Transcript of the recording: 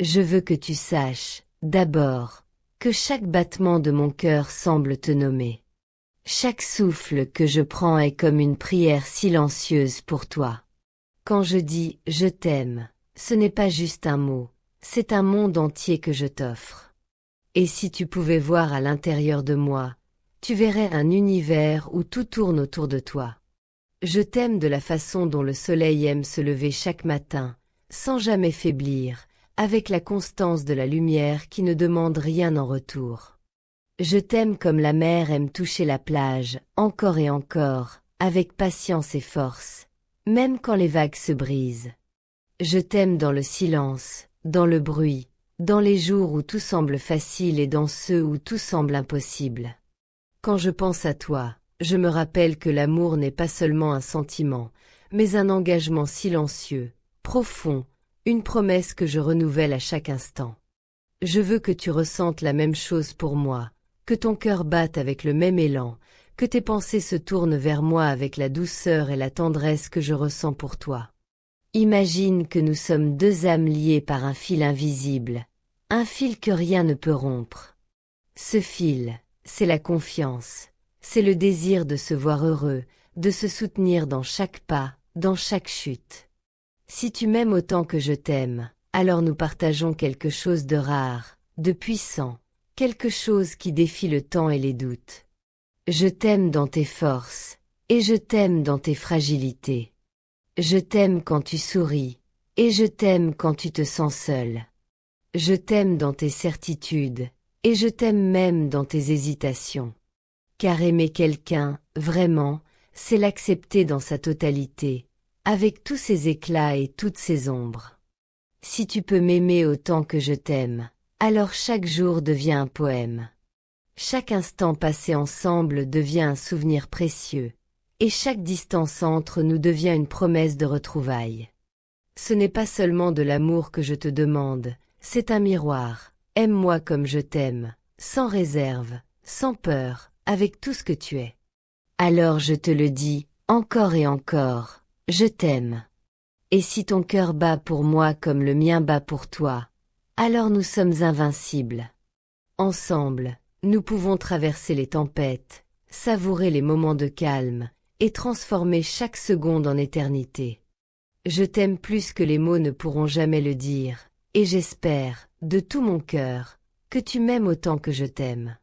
Je veux que tu saches, d'abord, que chaque battement de mon cœur semble te nommer. Chaque souffle que je prends est comme une prière silencieuse pour toi. Quand je dis « je t'aime », ce n'est pas juste un mot, c'est un monde entier que je t'offre. Et si tu pouvais voir à l'intérieur de moi, tu verrais un univers où tout tourne autour de toi. Je t'aime de la façon dont le soleil aime se lever chaque matin, sans jamais faiblir, avec la constance de la lumière qui ne demande rien en retour. Je t'aime comme la mer aime toucher la plage, encore et encore, avec patience et force, même quand les vagues se brisent. Je t'aime dans le silence, dans le bruit, dans les jours où tout semble facile et dans ceux où tout semble impossible. Quand je pense à toi, je me rappelle que l'amour n'est pas seulement un sentiment, mais un engagement silencieux, profond, une promesse que je renouvelle à chaque instant. Je veux que tu ressentes la même chose pour moi, que ton cœur batte avec le même élan, que tes pensées se tournent vers moi avec la douceur et la tendresse que je ressens pour toi. Imagine que nous sommes deux âmes liées par un fil invisible, un fil que rien ne peut rompre. Ce fil, c'est la confiance, c'est le désir de se voir heureux, de se soutenir dans chaque pas, dans chaque chute. Si tu m'aimes autant que je t'aime, alors nous partageons quelque chose de rare, de puissant, quelque chose qui défie le temps et les doutes. Je t'aime dans tes forces, et je t'aime dans tes fragilités. Je t'aime quand tu souris, et je t'aime quand tu te sens seul. Je t'aime dans tes certitudes, et je t'aime même dans tes hésitations. Car aimer quelqu'un, vraiment, c'est l'accepter dans sa totalité, avec tous ses éclats et toutes ses ombres. Si tu peux m'aimer autant que je t'aime, alors chaque jour devient un poème. Chaque instant passé ensemble devient un souvenir précieux, et chaque distance entre nous devient une promesse de retrouvailles. Ce n'est pas seulement de l'amour que je te demande, c'est un miroir. Aime-moi comme je t'aime, sans réserve, sans peur, avec tout ce que tu es. Alors je te le dis, encore et encore, je t'aime. Et si ton cœur bat pour moi comme le mien bat pour toi, alors nous sommes invincibles. Ensemble, nous pouvons traverser les tempêtes, savourer les moments de calme, et transformer chaque seconde en éternité. Je t'aime plus que les mots ne pourront jamais le dire, et j'espère, de tout mon cœur, que tu m'aimes autant que je t'aime.